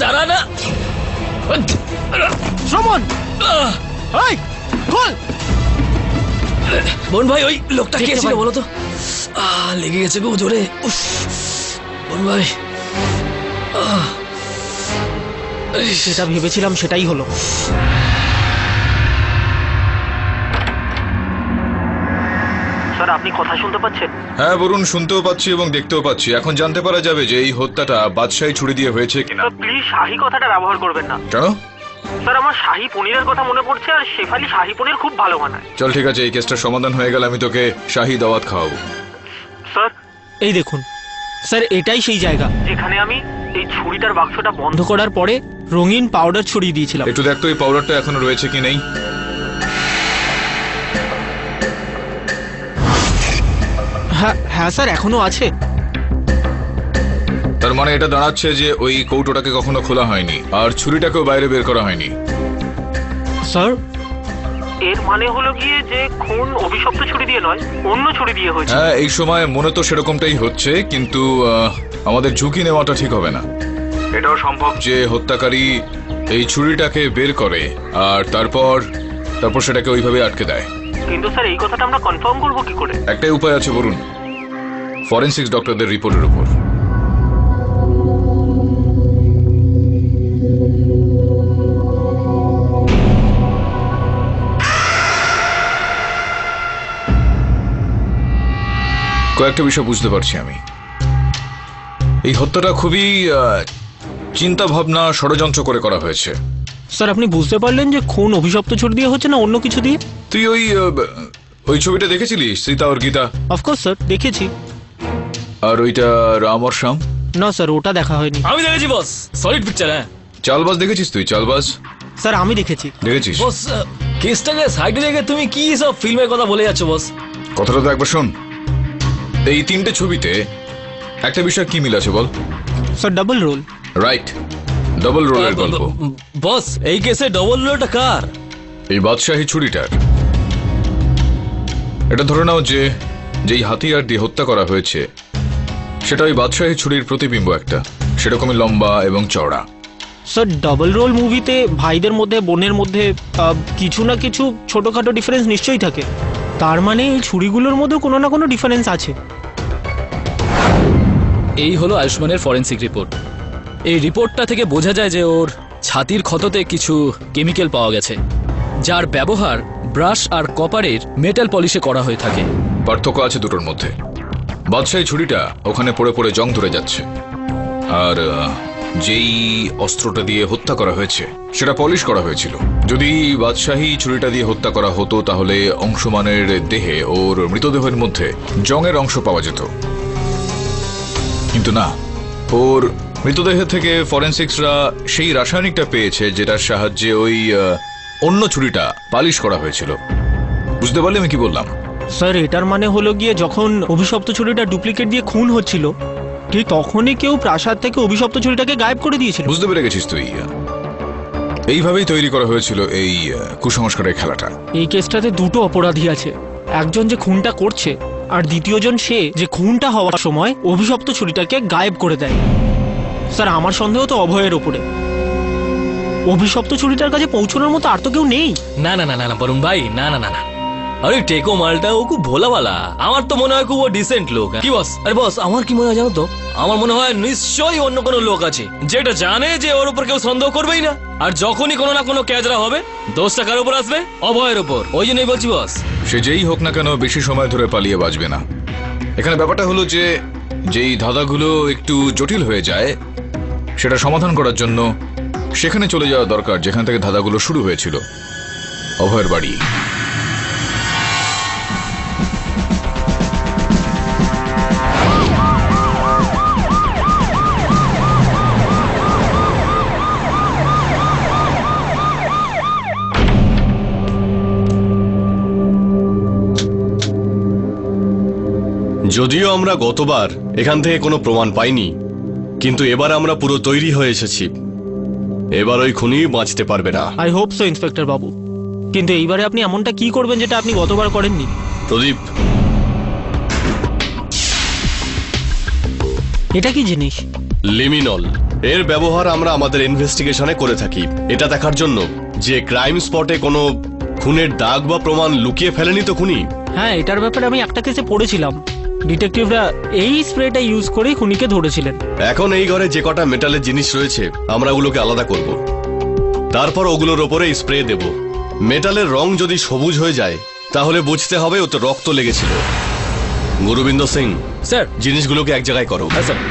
দাঁড়া না। শ্রমণ, এই খোল। বোন ভাই, ওই লোকটা কে ছিল বলো তো? লেগে গেছে খুব জোরে। বোন ভাই, যেটা ভেবেছিলাম সেটাই হলো। স্যার, আপনি কথা শুনতে পাচ্ছেন? হ্যাঁ বরুণ, শুনতেও পাচ্ছি এবং দেখতেও পাচ্ছি। এখন জানতে পারা যাবে যে এই হত্যাটা বাদশাহী ছুরি দিয়ে হয়েছে কিনা। প্লিজ শাহী কথাটা ব্যবহার করবেন না। কেন? স্যার, আমার শাহী পনিরের কথা মনে পড়ছে, আর শেফালি শাহী পনির খুব ভালো বানায়। চল ঠিক আছে, এই কেসটার সমাধান হয়ে গেল, আমি তোকে শাহী দাওয়াত খাওয়াবো। স্যার, এই দেখুন স্যার, এটাই সেই জায়গা যেখানে আমি এই ছুরিটার বাক্সটা বন্ধ করার পরে রঙিন পাউডার ছড়িয়ে দিয়েছিলাম। একটু দেখ তো এই পাউডারটা এখনো রয়েছে কি নেই। হ্যাঁ হ্যাঁ স্যার, এখনো আছে। তার মানে এটা দাঁড়াচ্ছে যে ওই কৌটোটাকে কখনো খোলা হয়নি, আর ছুরিটাকেও বাইরে বের করা হয়নি। স্যার, এর মানে হলো গিয়ে যে খুন অভিশপ্ত ছুরি দিয়ে নয়, অন্য ছুরি দিয়ে হয়েছে। হ্যাঁ, এই সময় মনে তো সেরকমটাই হচ্ছে, কিন্তু আমাদের ঝুঁকি নেওয়াটা ঠিক হবে না। এটাও সম্ভব যে হত্যাকারী এই ছুরিটাকে বের করে আর তারপর সেটাকে ওইভাবে আটকে দেয়। কিন্তু স্যার, এই কথাটা আমরা কনফার্ম করবো কি করে? একটাই উপায় আছে বলুন, ফরেনসিক্স ডক্টরদের রিপোর্টের উপর। কয়েকটা বিষয় বুঝতে পারছি আমি। এই হত্যাটা খুবই চিন্তা ভাবনা ষড়যন্ত্র করে করা হয়েছে। স্যার, আপনি বুঝতে পারলেন যে খুন অভিশপ্ত ছুরি দিয়ে হচ্ছে না অন্য কিছু দিয়ে? তুই ওই ছবিটা দেখেছিলিস, সীতা আর গীতা? অফকোর্স স্যার, দেখেছি। আর ওইটা রাম আর শ্যাম? না স্যার, ওটা দেখা হয়নি। আমি দেখেছি বস, সলিড পিকচার। হ্যাঁ, চালবাজ দেখেছিস তুই? চালবাজ স্যার, আমি দেখেছি। দেখেছিস? বস কেসটাকে সাইডে রেখে তুমি কি সব ফিল্মের কথা বলে যাচ্ছ বস? কথাটা তো একবার শোন। এই তিনটে ছবিতে একটা বিষয় কি মিল আছে বল? Sir, double role. Right, double রোলের গল্প। বস, এই কেসে ডাবল রোলটা কার? এই বাদশাহী ছুরিটার। এটা ধরে নাও যে যেই হাতিয়ার দিয়ে হত্যা করা হয়েছে সেটা ওই বাদশাহী ছুরির প্রতিবিম্ব, একটা সেরকমই লম্বা এবং চওড়া। স্যার, ডাবল রোল মুভিতে ভাইদের মধ্যে, বোনের মধ্যে কিছু না কিছু ছোটখাটো ডিফারেন্স নিশ্চয়ই থাকে। তার মানে এই ছুরিগুলোর মধ্যে কোনো না কোনো ডিফারেন্স আছে। এই হলো আয়ুষ্মানের ফরেনসিক রিপোর্ট। এই রিপোর্টটা থেকে বোঝা যায় যে ওর ছাতির ক্ষততে কিছু কেমিক্যাল পাওয়া গেছে, যার ব্যবহার ব্রাশ আর কপারের মেটাল পলিশে করা হয়ে থাকে। পার্থক্য আছে দুটোর মধ্যে। বাদশাহী ছুরিটা ওখানে পড়ে পড়ে জং ধরে যাচ্ছে, আর যেই অস্ত্রটা দিয়ে হত্যা করা হয়েছে সেটা পলিশ করা হয়েছিল। যদি বাদশাহী ছুরিটা দিয়ে হত্যা করা হতো তাহলে অংশমানের দেহে ওর মৃতদেহের মধ্যে জংয়ের অংশ পাওয়া যেত, কিন্তু না, ওর মৃতদেহ থেকে ফরেনসিক্সরা সেই রাসায়নিকটা পেয়েছে যেটার সাহায্যে ওই অন্য ছুরিটা পালিশ করা হয়েছিল। বুঝতে পারলে আমি কি বললাম? স্যার, এটার মানে হলো গিয়ে যখন অভিশপ্ত ছুরিটা ডুপ্লিকেট দিয়ে খুন হচ্ছিল ঠিক তখনই কেউ প্রাসাদ থেকে অভিশপ্ত ছুরিটাকে গায়েব করে দিয়েছিল। বুঝতে পেরে গেছিস তুই? এইভাবেই তৈরি করা হয়েছিল এই কুসংস্কারের খেলাটা। এই কেসটাতে দুটো অপরাধী আছে, একজন যে খুনটা করছে আর দ্বিতীয়জন সে যে খুনটা হওয়ার সময় অভিশপ্ত ছুরিটাকে গায়েব করে দেয়। স্যার, আমার সন্দেহ তো অভয়ের ওপরে। অভিশপ্ত ছুরিটার কাছে পৌঁছানোর মতো আর তো কেউ নেই। না না না না বরুণ ভাই, না না না না, আরে টেকো মালটা ও খুব ভোলাওয়ালা। আমার তো মনে হয় খুব ও ডিসেন্ট লোক। কি বস? আরে বস, আমার কি মনে হয় জানো তো, আমার মনে হয় নিশ্চয়ই অন্য কোনো লোক আছে যেটা জানে যে ওর উপর কেউ সন্দেহ করবেই না, আর যখনই কোনো না কোনো ক্যাজরা হবে দোষটা কার উপর আসবে? অভয়ের উপর। ওই জন্যই বলছি বস, সে যেই হোক না কেন বেশি সময় ধরে পালিয়ে বাঁচবে না। এখানে ব্যাপারটা হলো যে যেই ধাঁধাগুলো একটু জটিল হয়ে যায় সেটা সমাধান করার জন্য সেখানে চলে যাওয়া দরকার যেখান থেকে ধাঁধাগুলো শুরু হয়েছিল, অভয়ের বাড়ি। যদিও আমরা গতবার এখান থেকে কোনো প্রমাণ পাইনি, কিন্তু এবার আমরা পুরো তৈরি হয়ে এসেছি। এবার ওই খুনি বাঁচতে পারবে না। আই হোপ সো ইন্সপেক্টর বাবু। কিন্তু এইবারে আপনি এমনটা কি করবেন যেটা আপনি গতবার করেননি? প্রদীপ, এটা কি জিনিস? লিমিনল। এর ব্যবহার আমরা আমাদের ইনভেস্টিগেশনে করে থাকি, এটা দেখার জন্য যে ক্রাইম স্পটে কোনো খুনের দাগ বা প্রমাণ লুকিয়ে ফেলেনি তো খুনি। হ্যাঁ, এটার ব্যাপারে আমি একটা কেসে পড়েছিলাম। ডিটেকটিভরা এই স্প্রেটা ইউজ করেই খুনিকে ধরেছিলেন। এখন এই ঘরে যে কটা মেটালের জিনিস রয়েছে আমরা ওগুলোকে আলাদা করব, তারপর ওগুলোর ওপরে স্প্রে দেব। মেটালের রং যদি সবুজ হয়ে যায় তাহলে বুঝতে হবে ওতে রক্ত লেগেছিল। গুরুবিন্দ সিং, স্যার। জিনিসগুলোকে এক জায়গায় করো। হ্যাঁ স্যার।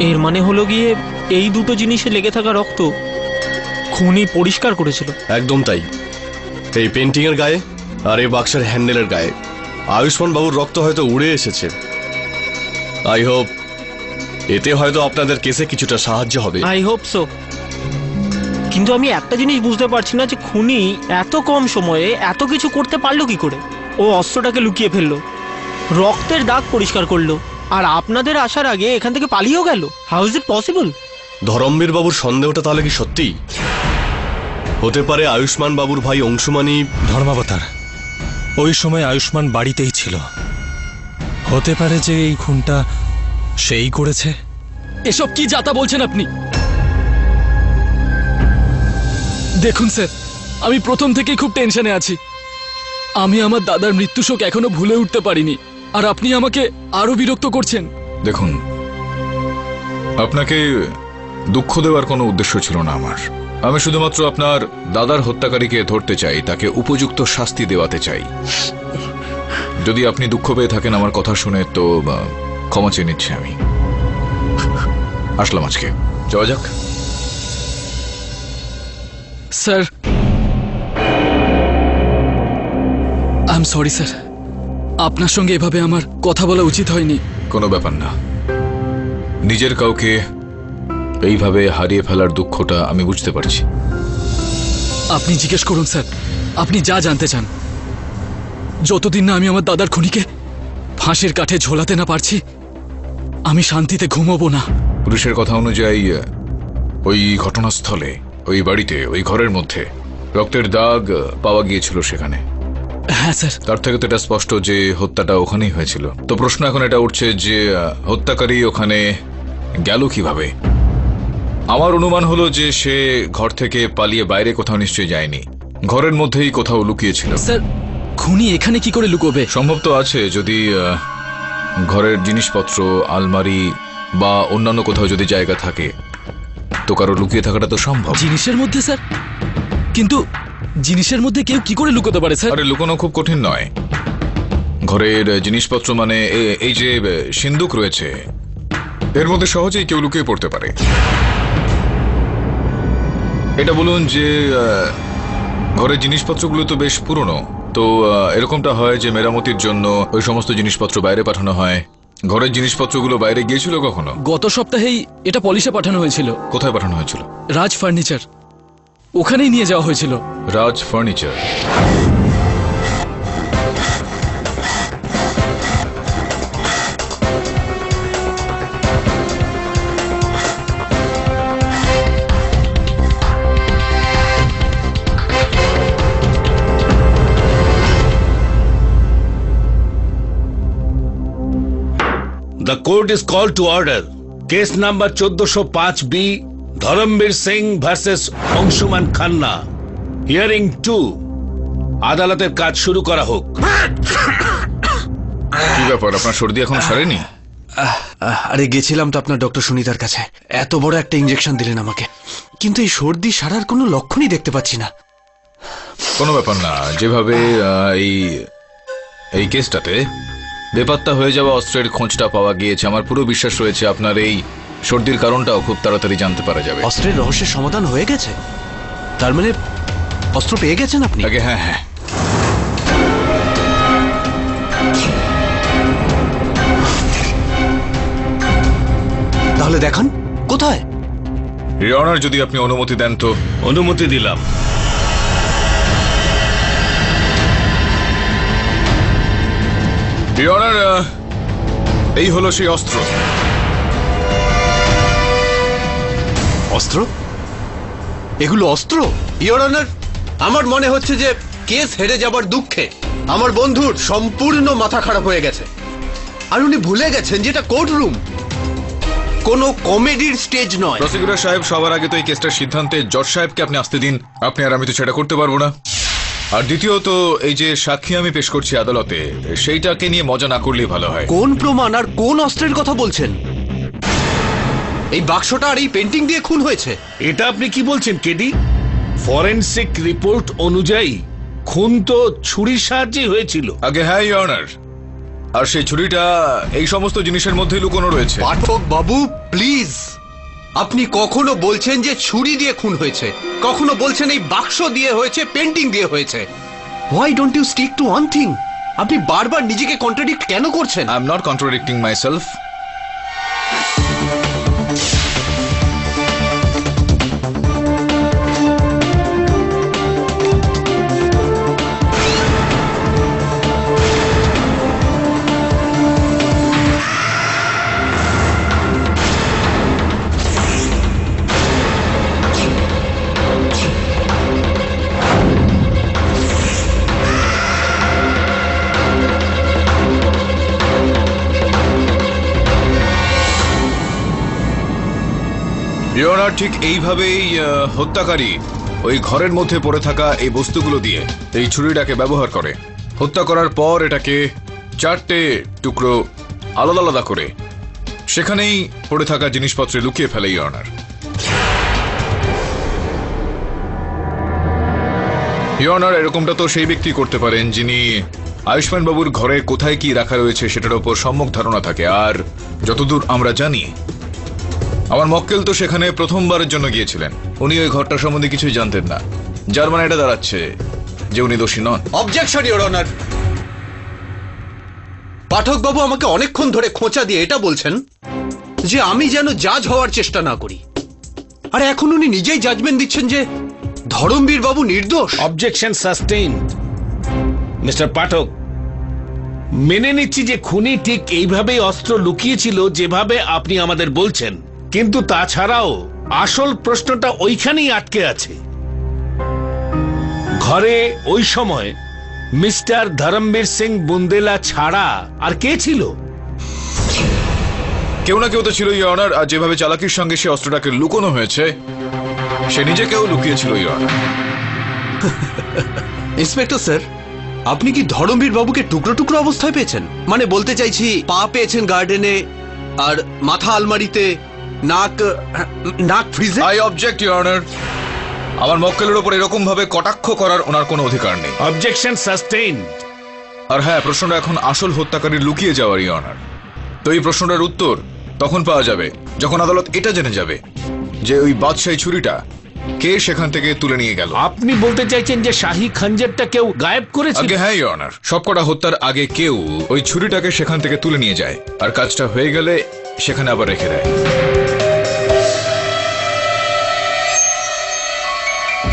এর মানে হলো গিয়ে এই দুটো জিনিসে লেগে থাকা রক্ত খুনি পরিষ্কার করেছিল। একদম তাই। এই পেন্টিং এর গায়ে আর এই বাক্সের হ্যান্ডেলের গায়ে আয়ুষ্মান বাবুর রক্ত হয়তো উড়ে এসেছে। আই হোপ এতে হয়তো আপনাদের কেসে কিছুটা সাহায্য হবে। I hope so. কিন্তু আমি একটা জিনিস বুঝতে পারছি না যে খুনি এত কম সময়ে এত কিছু করতে পারলো কি করে। ও অস্ত্রটাকে লুকিয়ে ফেললো, রক্তের দাগ পরিষ্কার করলো, আর আপনাদের আসার আগে এখান থেকে পালিয়েও গেল। How is it possible? Dharamvir বাবুর সন্দেহটা তাহলে কি সত্যি হতে পারে? আয়ুষ্মান বাবুর ভাই অংশুমানি। ধর্মাবতার, ওই সময় আয়ুষ্মান বাড়িতেই ছিল। হতে পারে যে এই খুনটা সেই করেছে। এসব কি যাতা বলছেন আপনি? দেখুন স্যার, আমি প্রথম থেকেই খুব টেনশনে আছি। আমি আমার দাদার মৃত্যু শোক এখনো ভুলে উঠতে পারিনি, আর আপনি আমাকে আরো বিরক্ত করছেন। দেখুন, আপনাকে দুঃখ দেওয়ার কোনো উদ্দেশ্য ছিল না আমার। আমি শুধুমাত্র আপনার দাদার হত্যাকারীকে ধরতে চাই, তাকে উপযুক্ত শাস্তি দেওয়াতে চাই। যদি আপনি দুঃখ পেয়ে থাকেন আমার কথা শুনে, তো ক্ষমা চেয়ে নিচ্ছি আমি। আসলাম আজকে, যাওয়া যাক। Sir, I am sorry sir, আপনার সঙ্গে এভাবে আমার কথা বলা উচিত হয়নি। কোনো ব্যাপার না, নিজের কাউকে এইভাবে হারিয়ে ফেলার দুঃখটা আমি বুঝতে পারছি। আপনি জিজ্ঞেস করুন স্যার, আপনি যা জানতে চান। যতদিন না আমি আমার দাদার খুনিকে ফাঁসির কাঠে ঝোলাতে না পারছি, আমি শান্তিতে ঘুমোবো না। পুলিশের কথা অনুযায়ী ওই ঘটনাস্থলে, ওই বাড়িতে, ওই ঘরের মধ্যে রক্তের দাগ পাওয়া গিয়েছিল সেখানে। হ্যাঁ স্যার। তার থেকে তো এটা স্পষ্ট যে হত্যাটা ওখানেই হয়েছিল। তো প্রশ্ন এখন এটা উঠছে যে হত্যাকারী ওখানে গেল কিভাবে? আমার অনুমান হলো যে সে ঘর থেকে পালিয়ে বাইরে কোথাও নিশ্চয়ই যায়নি, ঘরের মধ্যেই কোথাও লুকিয়েছিল। স্যার, খুনি এখানে কি করে লুকোবে? সম্ভব তো আছে, যদি ঘরের জিনিসপত্র, আলমারি বা অন্যান্য কোথাও যদি জায়গা থাকে, তো কারো লুকিয়ে থাকাটা তো সম্ভব। জিনিসের মধ্যে স্যার? কিন্তু জিনিসের মধ্যে কেউ কি করে লুকোতে পারে স্যার? আরে লুকোনো খুব কঠিন নয়। ঘরের জিনিসপত্র মানে এই যে সিন্দুক রয়েছে, এর মধ্যে সহজেই কেউ লুকিয়ে পড়তে পারে। এটা বলুন যে ঘরের জিনিসপত্রগুলো তো বেশ পুরনো, তো এরকমটা হয় যে মেরামতির জন্য ওই সমস্ত জিনিসপত্র বাইরে পাঠানো হয়। ঘরের জিনিসপত্রগুলো বাইরে গিয়েছিল কখনো? গত সপ্তাহেই এটা পলিশে পাঠানো হয়েছিল। কোথায় পাঠানো হয়েছিল? রাজ ফার্নিচার, ওখানেই নিয়ে যাওয়া হয়েছিল। রাজ furniture? The court is called to order. Case number 1405B, Dharamveer Singh versus Angshuman Khanna. Hearing 2. আদালতের কাজ শুরু করা হোক। কি ব্যাপার, আপনার সর্দি এখন সারেনি? আরে গেছিলাম তো আপনার ডক্টর সুনিতার কাছে, এত বড় একটা ইঞ্জেকশন দিলেন আমাকে, কিন্তু এই সর্দি সারার কোনো লক্ষণই দেখতে পাচ্ছি না। কোনো ব্যাপার না। যেভাবে এই এই কেসটাতে বেপাত্তা হয়ে যাওয়া অস্ত্রের খোঁজটা পাওয়া গিয়েছে, আমার পুরো বিশ্বাস রয়েছে আপনার এই সর্দির কারণটাও খুব তাড়াতাড়ি জানতে পারা যাবে। অস্ত্রের রহস্যের সমাধান হয়ে গেছে? তার মানে অস্ত্র পেয়ে গেছেন আপনি? আগে হ্যাঁ হ্যাঁ, তাহলে দেখান কোথায়। ইওর অনার, যদি আপনি অনুমতি দেন তো। অনুমতি দিলাম। ইওর অনার, এই হলো সেই অস্ত্র। অস্ত্র? এগুলো অস্ত্র? ইওর অনার, আমার মনে হচ্ছে যে কেস হেরে যাবার দুঃখে আমার বন্ধুর সম্পূর্ণ মাথা খারাপ হয়ে গেছে, আর উনি ভুলে গেছেন যে এটা কোর্ট রুম, কোনো কমেডির স্টেজ নয়। প্রসিকিউটর সাহেব, সবার আগে তো এই কেসটার সিদ্ধান্তে জজ সাহেবকে আপনি আসতে দিন। আপনি আর আমি তো সেটা করতে পারবো না। আর দ্বিতীয়ত, এই যে সাক্ষী আমি পেশ করছি আদালতে, সেইটাকে নিয়ে মজা না করলেই ভালো হয়। কোন প্রমাণ আর কোন অস্ত্রের কথা বলছেন? এই বাক্সটা আর এই পেন্টিং দিয়ে খুন হয়েছে। এটা আপনি কি বলছেন কেডি? ফরেনসিক রিপোর্ট অনুযায়ী খুন তো ছুরির সাহায্যে হয়েছিল। আগে হ্যাঁ ইওর অনার, আর সেই ছুরিটা এই সমস্ত জিনিসের মধ্যে লুকোনো রয়েছে। পাঠক বাবু প্লিজ, আপনি কখনো বলছেন যে ছুরি দিয়ে খুন হয়েছে, কখনো বলছেন এই বাক্স দিয়ে হয়েছে, পেন্টিং দিয়ে হয়েছে। Why don't you stick to one thing? আপনি বারবার নিজেকে কন্ট্রাডিক্ট কেন করছেন? I am not contradicting myself. Your honour, ঠিক এইভাবেই হত্যাকারী ওই ঘরের মধ্যে পড়ে থাকা এই বস্তুগুলো দিয়ে এই ছুরিটাকে ব্যবহার করে। হত্যা করার পর এটাকে 4টে টুকরো আলাদা আলাদা করে সেখানেই পড়ে থাকা জিনিসপত্রে লুকিয়ে ফেলে ইওর অনার। ইওর অনার, এরকমটা তো সেই ব্যক্তি করতে পারেন যিনি আয়ুষ্মান বাবুর ঘরে কোথায় কি রাখা রয়েছে সেটার উপর সম্যক ধারণা থাকে। আর যতদূর আমরা জানি, আমার মক্কেল তো সেখানে প্রথমবারের জন্য গিয়েছিলেন। উনি ওই ঘরটা সম্বন্ধে কিছুই জানতেন না, যার মানে এটা দাঁড়াচ্ছে যে উনি দোষী নন। Objection your honour. পাঠক বাবু আমাকে অনেকক্ষণ ধরে খোঁচা দিয়ে এটা বলছেন যে আমি যেন জাজ হওয়ার চেষ্টা না করি, আর এখন উনি নিজেই জাজমেন্ট দিচ্ছেন যে ধরমবীর বাবু নির্দোষ। Objection sustained. মিস্টার পাঠক, মেনে নিচ্ছি যে খুনি ঠিক এইভাবেই অস্ত্র লুকিয়েছিল যেভাবে আপনি আমাদের বলছেন, কিন্তু তাছাড়াও আসল প্রশ্নটা ওইখানেই আটকে আছে। ঘরে ওই সময় মিস্টার ধরমবীর সিং বুন্দেলা ছাড়া আর কে ছিল? কেউ না কেউ তো ছিল ইওর অনার। আর যেভাবে চালাকির সঙ্গে সে অস্ত্রটাকে লুকোনো হয়েছে, সে নিজেকেও লুকিয়েছিল ইওর অনার। ইন্সপেক্টর স্যার, আপনি কি ধরমবীর বাবুকে টুকরো টুকরো অবস্থায় পেয়েছেন? মানে বলতে চাইছি, পা পেয়েছেন গার্ডেনে, আর মাথা আলমারিতে, নাক ফ্রিজে। I object your honour. আমার মক্কেলের ওপর এরকম ভাবে কটাক্ষ করার ওনার কোনো অধিকার নেই। Objection sustained. আর হ্যাঁ, প্রশ্নটা এখন আসল হত্যাকারীর লুকিয়ে যাওয়ার ইওর অনার। তো এই প্রশ্নটার উত্তর তখন পাওয়া যাবে যখন আদালত এটা জেনে যাবে যে ওই বাদশাহী ছুরিটা কে সেখান থেকে তুলে নিয়ে গেল। আপনি বলতে চাইছেন যে শাহী খঞ্জরটা কেউ গায়েব করেছে? আগে হ্যাঁ ইওর অনার, সবকটা হত্যার আগে কেউ ওই ছুরিটাকে সেখান থেকে তুলে নিয়ে যায়, আর কাজটা হয়ে গেলে সেখানে আবার রেখে দেয়।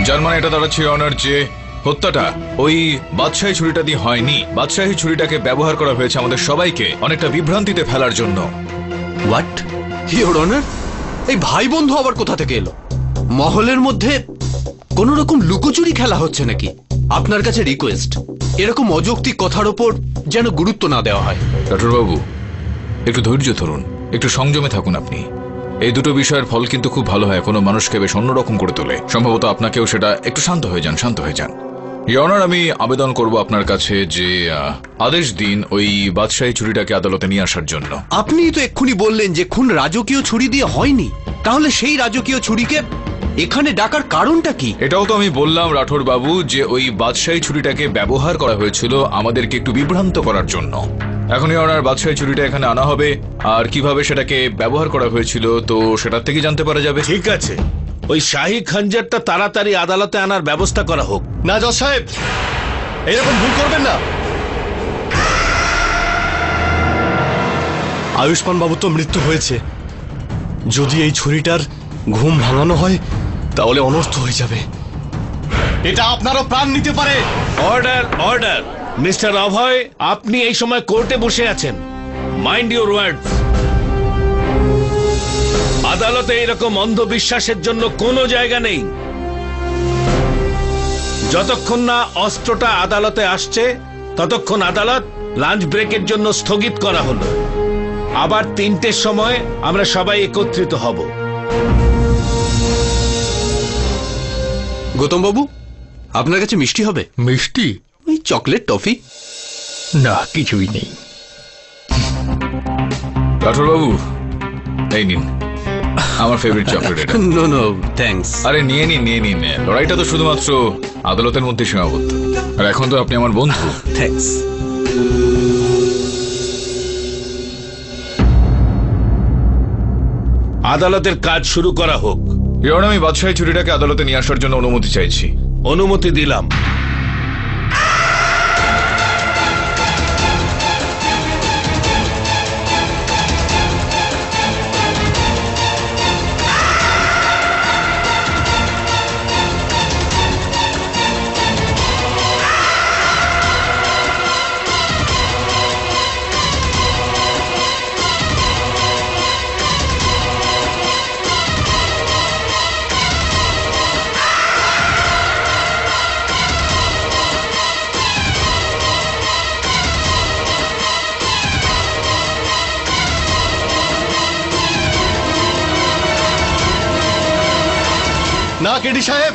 যার মানে এটা দাঁড়াচ্ছে ইওর অনার যে হত্যাটা ওই বাদশাহী ছুরিটা দিয়ে হয়নি। বাদশাহী ছুরিটাকে ব্যবহার করা হয়েছে আমাদের সবাইকে অনেকটা বিভ্রান্তিতে ফেলার জন্য। What your honour? এই ভাই বন্ধু আবার কোথা থেকে এলো? মহলের মধ্যে কোন রকম লুকোচুরি খেলা হচ্ছে নাকি? আপনার কাছে রিকোয়েস্ট, এরকম অযৌক্তিক কথার ওপর যেন গুরুত্ব না দেওয়া হয়। ডক্টর বাবু, একটু ধৈর্য ধরুন, একটু সংযমে থাকুন আপনি। এই দুটো বিষয়ের ফল কিন্তু খুব ভালো হয়, কোনো মানুষকে বেশ অন্যরকম করে তোলে। সম্ভবত আপনাকেও সেটা একটু শান্ত হয়ে যান, শান্ত হয়ে যান। ইওর অনার, আমি আবেদন করব আপনার কাছে যে আদেশ দিন ওই বাদশাহী ছুরিটাকে আদালতে নিয়ে আসার জন্য। আপনি তো এক্ষুনি বললেন যে খুন রাজকীয় ছুরি দিয়ে হয়নি, তাহলে সেই রাজকীয় ছুরিকে এখানে ডাকার কারণটা কি? এটাও তো আমি বললাম রাঠোর বাবু যে ওই বাদশাহী ছুরিটাকে ব্যবহার করা হয়েছিল আমাদেরকে একটু বিভ্রান্ত করার জন্য। এখনই ওনার বাদশাহী ছুরিটা এখানে আনা হবে, আর কিভাবে সেটাকে ব্যবহার করা হয়েছিল তো সেটার থেকে জানতে পারা যাবে। ঠিক আছে, ওই শাহী খঞ্জরটা তাড়াতাড়ি আদালতে আনার ব্যবস্থা করা হোক। না জজ সাহেব, এরকম ভুল করবেন না। আয়ুষ্মান বাবু তো মৃত্যু হয়েছে, যদি এই ছুরিটার ঘুম ভাঙানো হয় তাহলে অনর্থ হয়ে যাবে। এটা আপনারও প্রাণ নিতে পারে। Order, order. মিস্টার অভয়, আপনি এই সময় কোর্টে বসে আছেন। Mind your words. আদালতে এরকম অন্ধবিশ্বাসের জন্য কোনো জায়গা নেই। যতক্ষণ না অস্ত্রটা আদালতে আসছে ততক্ষণ আদালত লাঞ্চ ব্রেকের জন্য স্থগিত করা হলো। আবার 3টের সময় আমরা সবাই একত্রিত হব। গৌতম বাবু, আপনার কাছে মিষ্টি হবে? মিষ্টি? ওই চকলেট, টফি? না, কিছুই নেই। রাঠোর বাবু, এই নিন আমার ফেভারিট চকলেট এটা। No no thanks. আরে নিয়ে নিন, নিয়ে নিন। লড়াইটা তো শুধুমাত্র আদালতের মধ্যে সীমাবদ্ধ, আর এখন তো আপনি আমার বন্ধু। থ্যাঙ্কস। আদালতের কাজ শুরু করা হোক। ইয়র, আমি বাদশাহী ছুরিটাকে আদালতে নিয়ে আসার জন্য অনুমতি চাইছি। অনুমতি দিলাম। না কেডি সাহেব,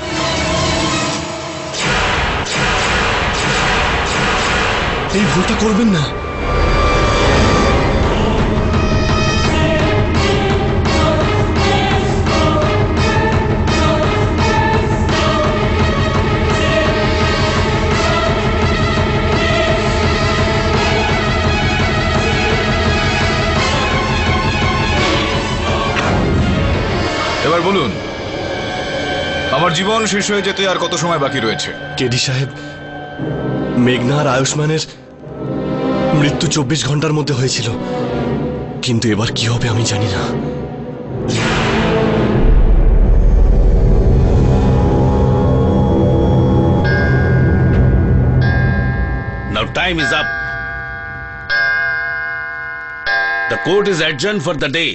এই ভুলটা করবেন না। এবার বলুন, আমার জীবন শেষ হয়ে যেতে আর কত সময় বাকি রয়েছে? কেডি সাহেব, মেঘনা আর আয়ুষ্মানের মৃত্যু 24 ঘন্টার মধ্যে হয়েছিল, কিন্তু এবার কি হবে আমি জানি না। Now time is up. The court is adjourned for the day.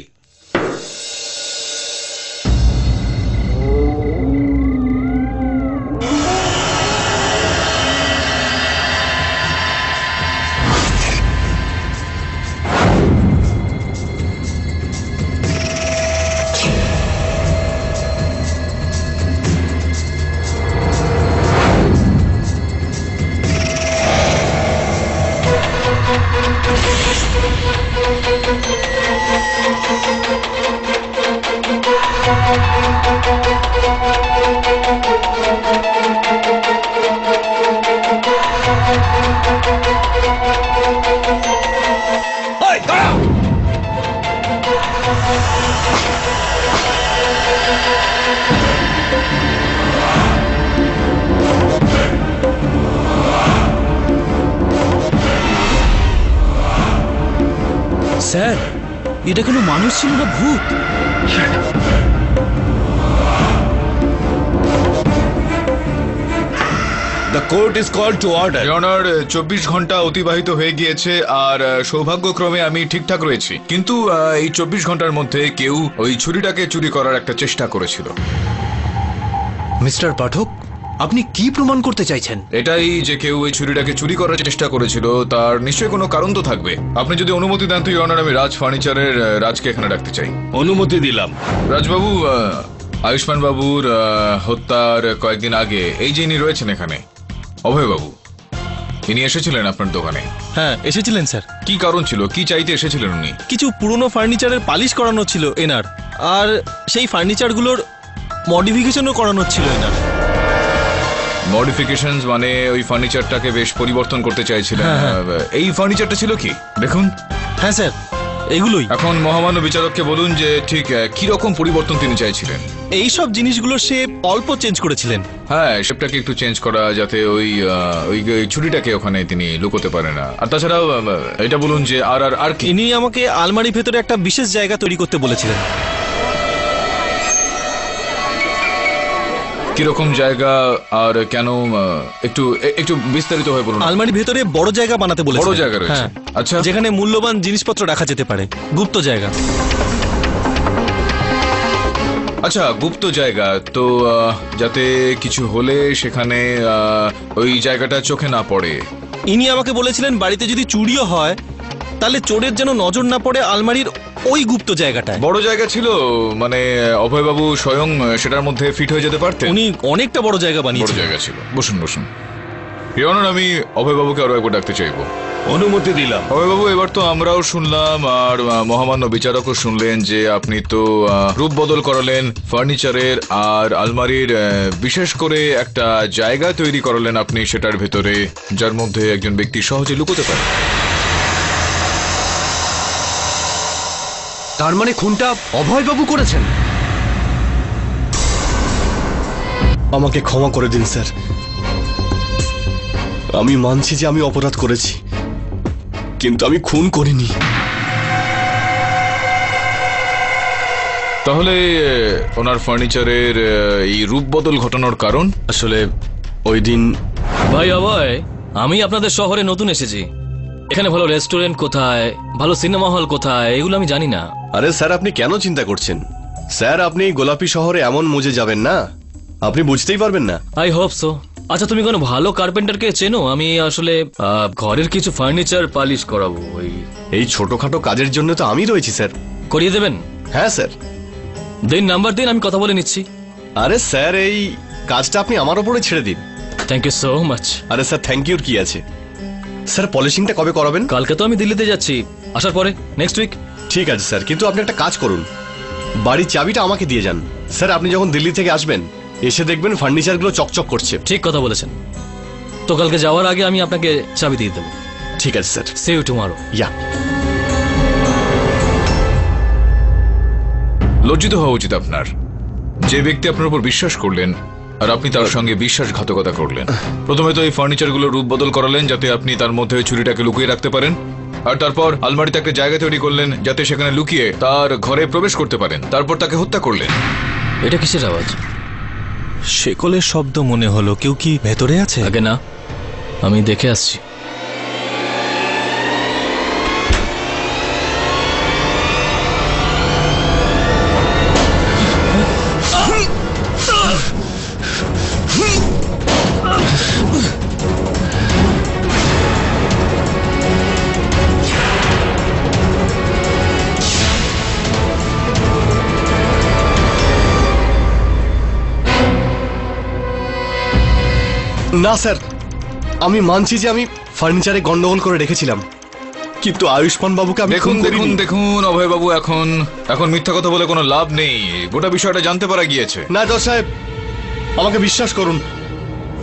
Sir, এটা কোনো মানুষ ছিল না ভূত? The court is called to order. Year, 24 ঘন্টা অতিবাহিত হয়ে গিয়েছে, আর সৌভাগ্যক্রমে আমি ঠিকঠাক রয়েছি। কিন্তু এই 24 ঘন্টার মধ্যে কেউ ওই ছুরিটাকে চুরি করার একটা চেষ্টা করেছিল। মিস্টার পাঠক, আপনি কি প্রমাণ করতে চাইছেন? এটাই যে কেউ ওই ছুরিটাকে চুরি করার চেষ্টা করেছিল, তার নিশ্চয়ই কোনো কারণ তো থাকবে। আপনি যদি অনুমতি দেন তো ইয়র, আমি রাজ ফার্নিচারের রাজকে এখানে ডাকতে চাই। অনুমতি দিলাম। রাজবাবু, আয়ুষ্মান বাবুর হত্যার কয়েকদিন আগে এই যে ইনি রয়েছেন এখানে, অভয়বাবু, ইনি এসেছিলেন আপনার দোকানে। হ্যাঁ, এসেছিলেন স্যার। কি কারণ ছিল, কি চাইতে এসেছিলেন উনি? কিছু পুরনো ফার্নিচারের পালিশ করানো ছিল এনার, আর সেই ফার্নিচারগুলোর মডিফিকেশনও করানোর ছিল এনার। মডিফিকেশন মানে ওই ফার্নিচারটাকে বেশ পরিবর্তন করতে চাইছিলেন। এই ফার্নিচারটা ছিল কি দেখুন। হ্যাঁ স্যার, এগুলোই। এখন মহামান্য বিচারককে বলুন যে ঠিক কি রকম পরিবর্তন তিনি চাইছিলেন। এই সব জিনিসগুলোর শেপ অল্প চেঞ্জ করেছিলেন। হ্যাঁ, শেপটাকে একটু চেঞ্জ করা, যাতে ওই ছুরিটাকে ওখানে তিনি লুকোতে পারে না। আর তাছাড়াও এটা বলুন যে আর কি। ইনি আমাকে আলমারির ভেতরে একটা বিশেষ জায়গা তৈরি করতে বলেছিলেন। কিরকম জায়গা আর কেন, একটু একটু বিস্তারিত হয়ে বলুন। আলমারির ভেতরে বড় জায়গা বানাতে বলেছিলেন। বড় জায়গা রয়েছে, আচ্ছা, যেখানে মূল্যবান জিনিসপত্র রাখা যেতে পারে, গুপ্ত জায়গা। আচ্ছা, গুপ্ত জায়গা তো যাতে কিছু হলে সেখানে ওই জায়গাটা চোখে না পড়ে। ইনি আমাকে বলেছিলেন বাড়িতে যদি চুরিও হয় তাহলে চোরের যেন নজর না পড়ে আলমারির ওই গুপ্ত জায়গাটায়। বড় জায়গা ছিল মানে অভয়বাবু স্বয়ং সেটার মধ্যে ফিট হয়ে যেতে পারতেন। উনি অনেকটা বড় জায়গা বড় বানিয়েছেন। জায়গা ছিল। বসুন বসুন। ইওর অনার, আমি অভয়বাবুকে আরো একবার ডাকতে চাইবো। অনুমতি দিলাম। অভয়বাবু, এবার তো আমরাও শুনলাম আর মহামান্য বিচারকও শুনলেন যে আপনি তো রূপ বদল করালেন ফার্নিচারের আর আলমারির, বিশেষ করে একটা জায়গা তৈরি করালেন আপনি সেটার ভেতরে, যার মধ্যে একজন ব্যক্তি সহজে লুকোতে পারে। তার মানে খুনটা অভয়বাবু করেছেন? আমাকে ক্ষমা করে দিন স্যার, আমি মানছি যে আমি অপরাধ করেছি, কিন্তু আমি খুন করিনি। তাহলে ওনার ফার্নিচারের এই রূপ বদল ঘটানোর কারণ? আসলে ওই দিন ভাই অভয়, আমি আপনাদের শহরে নতুন এসেছি। এখানে ভালো রেস্টুরেন্ট কোথায়, ভালো সিনেমা হল কোথায়, এগুলো আমি জানি না। আরে স্যার, আপনি কেন চিন্তা করছেন? স্যার, আপনি এই গোলাপি শহরে এমন মজে যাবেন না, আপনি বুঝতেই পারবেন না। I hope so. আচ্ছা, তুমি কোনো ভালো কার্পেন্টারকে চেনো? আমি আসলে ঘরের কিছু ফার্নিচার পালিশ করাবো। এই ছোটখাটো কাজের জন্য তো আমি রয়েছি স্যার। করিয়ে দেবেন? হ্যাঁ স্যার। দিন, নাম্বার দিন, আমি কথা বলে নিচ্ছি। আরে স্যার, এই কাজটা আপনি আমার ওপরে ছেড়ে দিন। Thank you so much. আরে স্যার, থ্যাংক ইউর কি আছে? স্যার, পলিশিংটা কবে করাবেন? কালকে তো আমি দিল্লিতে যাচ্ছি, আসার পরে নেক্সট উইক। ঠিক আছে স্যার, কিন্তু আপনি একটা কাজ করুন, বাড়ির চাবিটা আমাকে দিয়ে যান। স্যার, আপনি যখন দিল্লি থেকে আসবেন এসে দেখবেন ফার্নিচারগুলো চকচক করছে। ঠিক কথা বলেছেন। তো কালকে যাওয়ার আগে আমি আপনাকে চাবি দিয়ে দেবো। ঠিক আছে স্যার। See you tomorrow. ইয়া। লজ্জিত হওয়া উচিত আপনার। যে ব্যক্তি আপনার উপর বিশ্বাস করলেন আর আপনি তার সঙ্গে বিশ্বাসঘাতকতা করলেন। প্রথমে তো এই ফার্নিচারগুলো রূপ বদল করালেন যাতে আপনি তার মধ্যে ছুরিটাকে লুকিয়ে রাখতে পারেন, আর তারপর আলমারিতে একটা জায়গা তৈরি করলেন যাতে সেখানে লুকিয়ে তার ঘরে প্রবেশ করতে পারেন। তারপর তাকে হত্যা করলেন। এটা কিসের আওয়াজ? শেকলের শব্দ মনে হলো। কেউ কি ভেতরে আছে? আগে না, আমি দেখে আসছি। না স্যার, আমি মানছি যে আমি ফার্নিচারে গন্ডগোল করে রেখেছিলাম, কিন্তু আয়ুষ্মান বাবুকে আমি দেখুন খুন দেখুন করিনি। দেখুন অভয়বাবু, এখন মিথ্যা কথা বলে কোনো লাভ নেই। গোটা বিষয়টা জানতে পারা গিয়েছে। না জজ সাহেব, আমাকে বিশ্বাস করুন,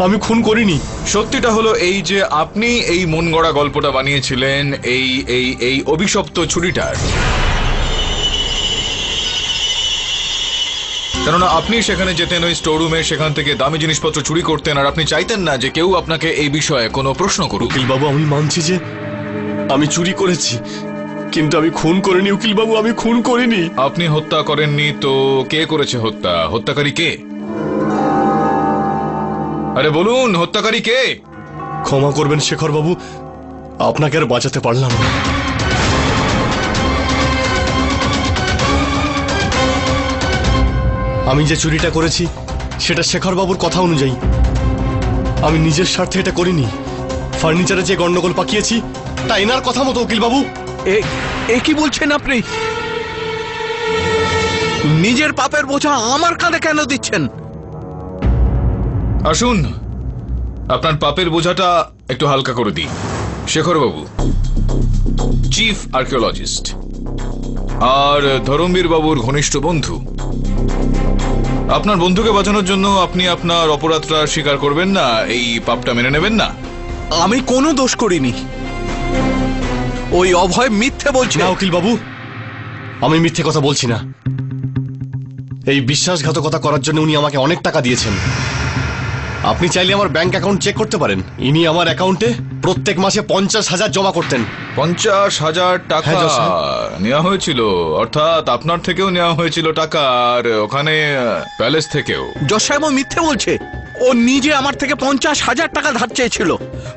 আমি খুন করিনি। সত্যিটা হলো এই যে আপনি এই মন গড়া গল্পটা বানিয়েছিলেন এই এই এই অভিশপ্ত ছুরিটার। কেননা আপনি সেখানে যেতেন ওই স্টোররুমে, সেখান থেকে দামি জিনিসপত্র চুরি করতেন, আর আপনি চাইতেন না যে কেউ আপনাকে এই বিষয়ে কোনো প্রশ্ন করুক। উকিল বাবু, আমি মানছি যে আমি চুরি করেছি, কিন্তু আমি খুন করিনি। উকিল বাবু, আমি খুন করিনি। আপনি হত্যা করেননি তো কে করেছে হত্যা? হত্যাকারী কে? আরে বলুন, হত্যাকারী কে? ক্ষমা করবেন শেখর বাবু, আপনাকে আর বাঁচাতে পারলাম না। আমি যে চুরিটা করেছি সেটা শেখর বাবুর কথা অনুযায়ী। আমি নিজের স্বার্থে এটা করিনি। ফার্নিচারে যে গন্ডগোল পাকিয়েছি তা এনার কথা মতো। উকিল বাবু, এ কি বলছেন আপনি? নিজের পাপের বোঝা আমার কাঁধে কেন দিচ্ছেন? আসুন, আপনার পাপের বোঝাটা একটু হালকা করে দিই। শেখরবাবু চিফ আর্কিওলজিস্ট আর ধরমবীর বাবুর ঘনিষ্ঠ বন্ধু। আপনার বন্ধুকে বাঁচানোর জন্য আপনি আপনার অপরাধটা স্বীকার করবেন না, এই পাপটা মেনে নেবেন না? আমি কোনো দোষ করিনি। ওই অভয় মিথ্যে বলছে। না উকিল বাবু, আমি মিথ্যে কথা বলছি না। এই বিশ্বাসঘাতকতা করার জন্য উনি আমাকে অনেক টাকা দিয়েছেন। আপনি চাইলে আমার ব্যাংক অ্যাকাউন্ট চেক করতে পারেন। ইনি আমার অ্যাকাউন্টে প্রত্যেক মাসে 50,000 জমা করতেন। 50,000 টাকা হ্যাঁ, জজ সাহেব। নেওয়া হয়েছিল, অর্থাৎ আপনার থেকেও নেওয়া হয়েছিল টাকা, আর ওখানে প্যালেস থেকেও। জজ সাহেব ও মিথ্যে বলছে। ও নিজে আমার থেকে 50,000 টাকা ধার চেয়েছিল।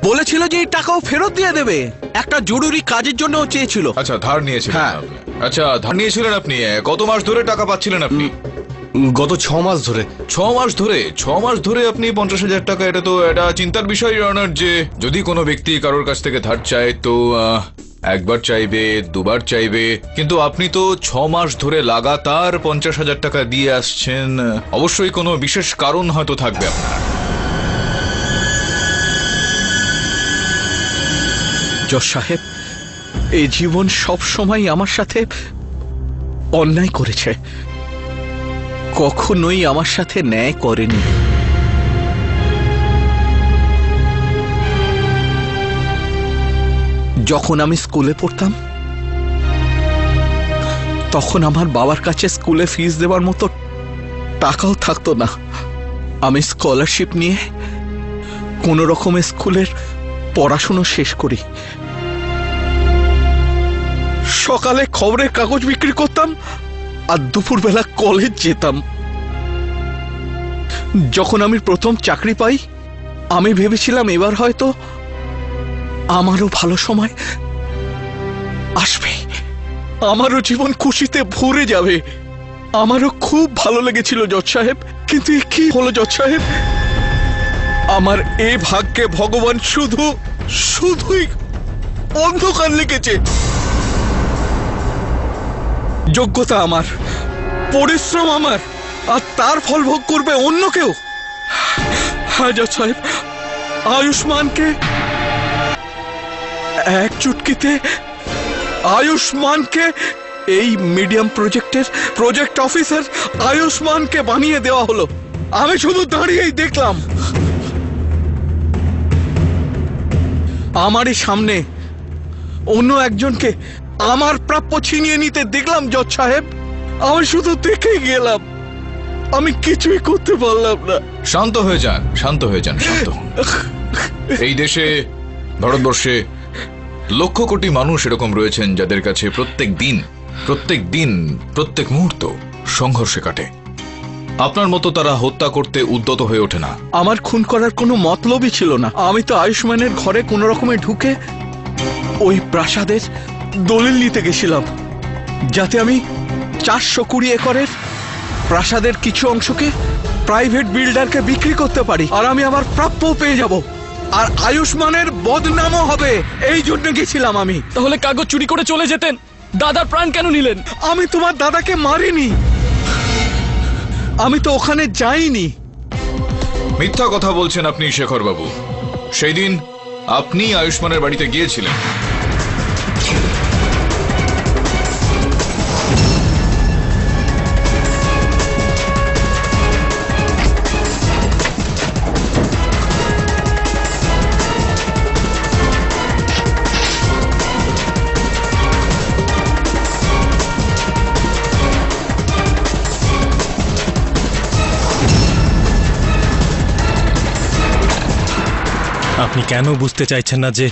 বলেছিল যে এই টাকাও ফেরত দিয়ে দেবে। একটা জরুরি কাজের জন্য ও চেয়েছিল। আচ্ছা, ধার নিয়েছিলেন হ্যাঁ। আপনি? আচ্ছা, ধার নিয়েছিলেন আপনি। কত মাস ধরে টাকা পাচ্ছিলেন আপনি? গত 6 মাস ধরে। 6 মাস ধরে? 6 মাস ধরে আপনি 50,000 টাকা? এটা তো একটা চিন্তার বিষয় অনার, যে যদি কোনো ব্যক্তি কারোর কাছ থেকে ধার চায় তো একবার চাইবে, দুবার চাইবে, কিন্তু আপনি তো 6 মাস ধরে লাগাতার 50,000 টাকা দিয়ে আসছেন। অবশ্যই কোনো বিশেষ কারণ হয়তো থাকবে আপনার। জজ সাহেব, এই জীবন সব সময় আমার সাথে অন্যায় করেছে, কখনোই আমার সাথে ন্যায় করেনি। যখন আমি স্কুলে পড়তাম তখন আমার বাবার কাছে স্কুলে ফিস দেওয়ার মতো টাকাও থাকতো না। আমি স্কলারশিপ নিয়ে কোনো রকমের স্কুলের পড়াশুনো শেষ করি। সকালে খবরের কাগজ বিক্রি করতাম আর দুপুরবেলা কলেজ যেতাম। যখন আমি প্রথম চাকরি পাই আমি ভেবেছিলাম এবার হয়তো আমারও ভালো সময় আসবে, আমারও জীবন খুশিতে ভরে যাবে। আমারও খুব ভালো লেগেছিল জজ সাহেব, কিন্তু এ কি হলো জজ সাহেব? আমার এ ভাগ্যে ভগবান শুধুই অন্ধকার লিখেছে। যোগ্যতা আমার, পরিশ্রম আমার, আর তার ফল ভোগ করবে অন্য কেউ। হ্যাঁ জজ সাহেব, আয়ুষ্মানকে এক চুটকিতে আয়ুষ্মানকে এই মিডিয়াম প্রজেক্টের প্রজেক্ট অফিসার আয়ুষ্মানকে বানিয়ে দেওয়া হলো। আমি শুধু দাঁড়িয়েই দেখলাম। আমারই সামনে অন্য একজনকে আমার প্রাপ্য ছিনিয়ে নিতে দেখলাম জজ সাহেব। আমি শুধু দেখে গেলাম, আমি কিছুই করতে পারলাম না। শান্ত হয়ে যান, শান্ত হয়ে যান, শান্ত। এই দেশে, ভারতবর্ষে লক্ষ কোটি মানুষ এরকম রয়েছেন যাদের কাছে প্রত্যেক দিন প্রত্যেক মুহূর্ত সংঘর্ষে কাটে। আপনার মতো তারা হত্যা করতে উদ্যত হয়ে ওঠে না। আমার খুন করার কোনো মতলবই ছিল না। আমি তো আয়ুষ্মানের ঘরে কোনো রকমে ঢুকে ওই প্রাসাদের দলিল নিতে গেছিলাম, যাতে আমি 420 একরের প্রাসাদের কিছু অংশকে প্রাইভেট বিল্ডারকে বিক্রি করতে পারি, আর আমি আমার প্রাপ্য পেয়ে যাব, আর আয়ুষ্মানের বদনামও হবে। এই জন্য গেছিলাম আমি। তাহলে কাগজ চুরি করে চলে যেতেন, দাদার প্রাণ কেন নিলেন? আমি তোমার দাদাকে মারিনি, আমি তো ওখানে যাইনি। মিথ্যা কথা বলছেন আপনি শেখর বাবু। সেই দিন আপনি আয়ুষ্মানের বাড়িতে গিয়েছিলেন। আপনি কেন বুঝতে চাইছেন না যে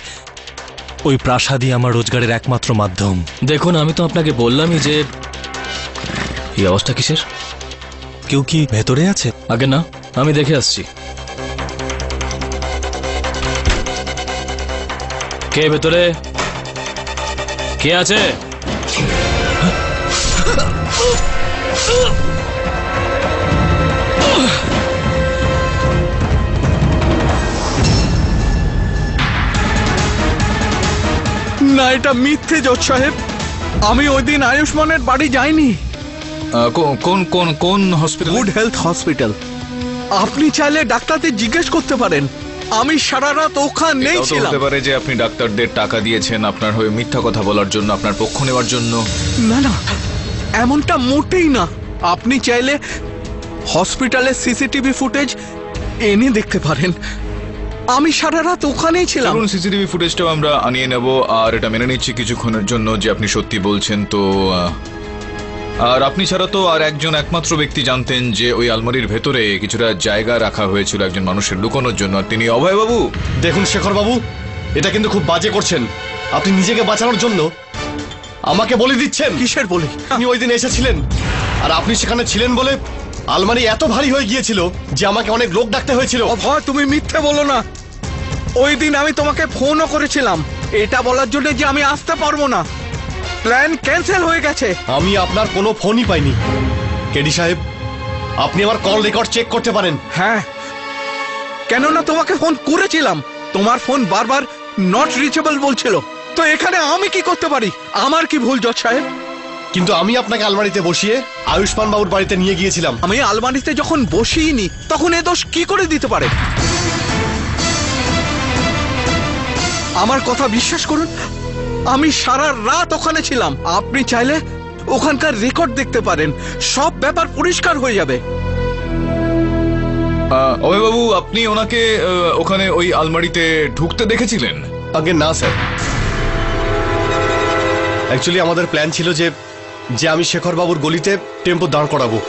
ওই প্রাসাদই আমার রোজগারের একমাত্র মাধ্যম? দেখুন, আমি তো আপনাকে বললামই যে এই অবস্থা কিসের। কেউ কি ভেতরে আছে? আগে না, আমি দেখে আসছি। কে ভেতরে? কে আছে? না, এটা মিথ্যে জজ সাহেব। আমি ওই দিন আয়ুষ্মানের বাড়ি যাইনি। কোন হসপিটাল? Good health hospital. আপনি চাইলে ডাক্তারদের জিজ্ঞেস করতে পারেন। আমি সারা রাত ওখানেই এটাও তো ছিলাম। হতে পারে যে আপনি ডাক্তারদের টাকা দিয়েছেন আপনার হয়ে মিথ্যা কথা বলার জন্য, আপনার পক্ষ নেওয়ার জন্য। না না, এমনটা মোটেই না। আপনি চাইলে হসপিটালের সিসিটিভি ফুটেজ এনে দেখতে পারেন। আমি সারা রাত ওখানেই ছিলাম। চলুন সিসিটিভি ফুটেজটাও আমরা আনিয়ে নেব, আর এটা মেনে নিচ্ছি কিছুক্ষণের জন্য যে আপনি সত্যি বলছেন। তো আর আপনি ছাড়া তো আর একজন একমাত্র ব্যক্তি জানতেন যে ওই আলমারির ভেতরে কিছুটা জায়গা রাখা হয়েছিল একজন মানুষের লুকানোর জন্য, আর তিনি অভয়বাবু। দেখুন শেখর বাবু, এটা কিন্তু খুব বাজে করছেন। আপনি নিজেকে বাঁচানোর জন্য আমাকে বলে দিচ্ছেন। কিসের বলি? আপনি ওই দিন এসেছিলেন, আর আপনি সেখানে ছিলেন বলে আলমারি এত ভারী হয়ে গিয়েছিল যে আমাকে অনেক লোক ডাকতে হয়েছিল। অভয়, তুমি মিথ্যে বলো না। ওই দিন আমি তোমাকে ফোনও করেছিলাম এটা বলার জন্য যে আমি আসতে পারবো না, প্ল্যান ক্যান্সেল হয়ে গেছে। আমি আপনার কোনো ফোনই পাইনি। কেডি সাহেব, আপনি আমার কল রেকর্ড চেক করতে পারেন। হ্যাঁ, কেননা তোমাকে ফোন করেছিলাম, তোমার ফোন বারবার নট রিচেবল বলছিল। তো এখানে আমি কি করতে পারি? আমার কি ভুল জজ সাহেব? কিন্তু আমি আপনাকে আলমারিতে বসিয়ে আয়ুষ্মান বাবুর বাড়িতে নিয়ে গিয়েছিলাম। আমি আলমারিতে যখন বসিনি তখন এ দোষ কি করে দিতে পারে? আমার কথা বিশ্বাস করুন, আমি সারা রাত ওখানে ছিলাম। আপনি চাইলে ওখানকার রেকর্ড দেখতে পারেন, সব ব্যাপার পরিষ্কার হয়ে যাবে। অভয়বাবু, আপনি ওনাকে ওখানে ওই আলমারিতে ঢুকতে দেখেছিলেন? আগে না স্যার, অ্যাকচুয়ালি আমাদের প্ল্যান ছিল যে আমি শেখর বাবুর গলিতে টেম্পো দাঁড় করাবো।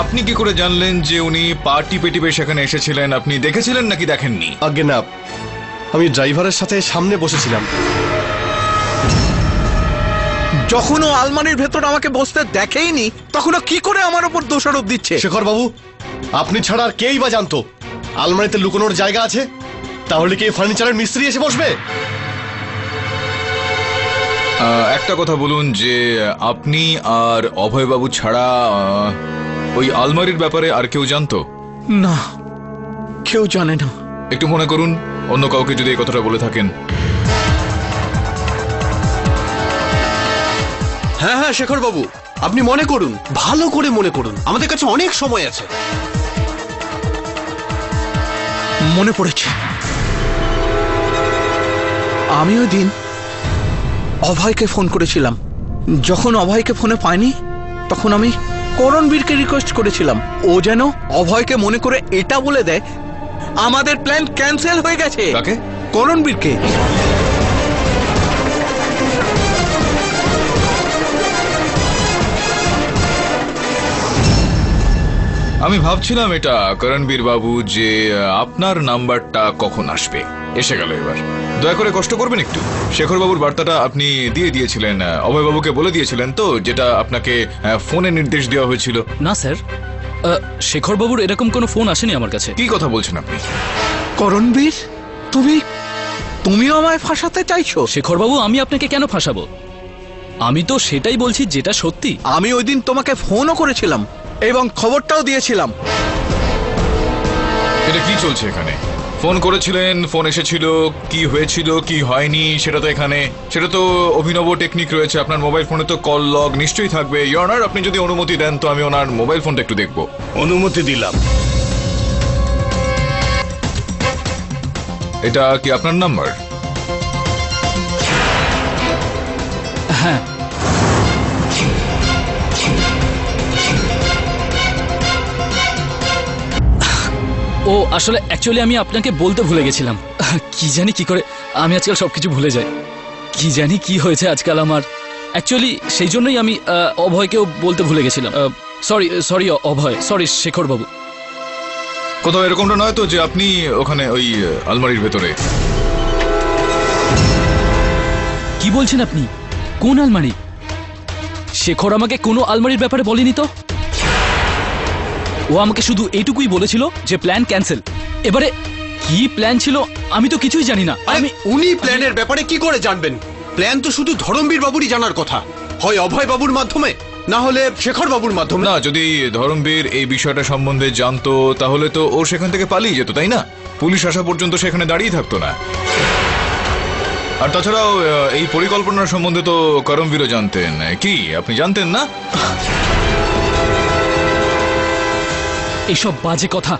আপনি কি করে জানলেন যে উনি পার্টি পেটিপে সেখানে এসেছিলেন? আপনি দেখেছিলেন নাকি দেখেননি? আগে না, আমি ড্রাইভারের সাথে সামনে বসেছিলাম। যখন ও আলমারির ভেতর আমাকে বসতে দেখেইনি তখন ও কি করে আমার উপর দোষারোপ দিচ্ছে? শেখর বাবু, আপনি ছাড়া আর কেই বা জানতো আলমারিতে লুকোনোর জায়গা আছে? তাহলে কি ফার্নিচারের মিস্ত্রি এসে বসবে? একটা কথা বলুন, যে আপনি আর অভয়বাবু ছাড়া ওই আলমারির ব্যাপারে আর কেউ জানতো? না, কেউ জানে না। একটু মনে করুন, অন্য কাউকে যদি এই কথাটা বলে থাকেন। হ্যাঁ হ্যাঁ শেখর বাবু, আপনি মনে করুন, ভালো করে মনে করুন, আমাদের কাছে অনেক সময় আছে। মনে পড়েছে, আমি ওই দিন অভয়কে ফোন করেছিলাম। যখন অভয়কে ফোনে পাইনি তখন আমি করণবীরকে রিকোয়েস্ট করেছিলাম ও যেন অভয়কে মনে করে এটা বলে দেয় আমাদের প্ল্যান ক্যান্সেল হয়ে গেছে। কাকে? করণবীরকে। আমি ভাবছিলাম এটা করণবীর বাবু, যে আপনার নাম্বারটা কখন আসবে। এসে গেল এবার। দয়া করে কষ্ট করবেন একটু। শেখর বাবুর বার্তাটা আপনি দিয়ে দিয়েছিলেন, অভয়বাবুকে বলে দিয়েছিলেন তো, যেটা আপনাকে ফোনে নির্দেশ দেওয়া হয়েছিল? না স্যার, শেখর বাবুর এরকম কোনো ফোন আসেনি আমার কাছে। কি কথা বলছেন আপনি? করণবীর, তুমিও আমায় ফাঁসাতে চাইছো? শেখর বাবু, আমি আপনাকে কেন ফাঁসাবো? আমি তো সেটাই বলছি যেটা সত্যি। আমি ওই দিন তোমাকে ফোনও করেছিলাম এবং খবরটাও দিয়েছিলাম। এটা কি চলছে এখানে? ফোন করেছিলেন, ফোন এসেছিল, কি হয়েছিল কি হয়নি সেটা তো অভিনব টেকনিক রয়েছে। আপনার মোবাইল ফোনে তো কল লগ নিশ্চয়ই থাকবে। ইওর অনার, আপনি যদি অনুমতি দেন তো আমি ওনার মোবাইল ফোনটা একটু দেখবো। অনুমতি দিলাম। এটা কি আপনার নাম্বার? হ্যাঁ। ও আসলে অ্যাকচুয়ালি আমি আপনাকে বলতে ভুলে গেছিলাম। কি জানি কি করে আমি আজকাল সবকিছু ভুলে যাই। কি জানি কি হয়েছে আজকাল আমার। অ্যাকচুয়ালি সেই জন্যই আমি অভয়কেও বলতে ভুলে গেছিলাম। সরি অভয়, সরি শেখর বাবু। কোথাও এরকমটা নয় তো যে আপনি ওখানে ওই আলমারির ভেতরে? কি বলছেন আপনি? কোন আলমারি? শেখর আমাকে কোনো আলমারির ব্যাপারে বলেনি তো। ও আমাকে শুধু এইটুকুই বলেছিল যে প্ল্যান ক্যান্সেল। এবারে কি প্ল্যান ছিল আমি তো কিছুই জানি না। উনি প্ল্যানের ব্যাপারে কি করে জানবেন? প্ল্যান তো শুধু ধরমবীর বাবুরই জানার কথা, হয় অভয় বাবুর মাধ্যমে না হলে শেখর বাবুর মাধ্যমে। না, যদি ধরমবীর এই বিষয়টা সম্বন্ধে জানতো তাহলে তো ও সেখান থেকে পালিয়ে যেত, তাই না? পুলিশ আসা পর্যন্ত সেখানে দাঁড়িয়ে থাকতো না। আর তাছাড়াও এই পরিকল্পনার সম্বন্ধে তো করমবীরও জানতেন। কি আপনি জানতেন না? এসব বাজে কথা,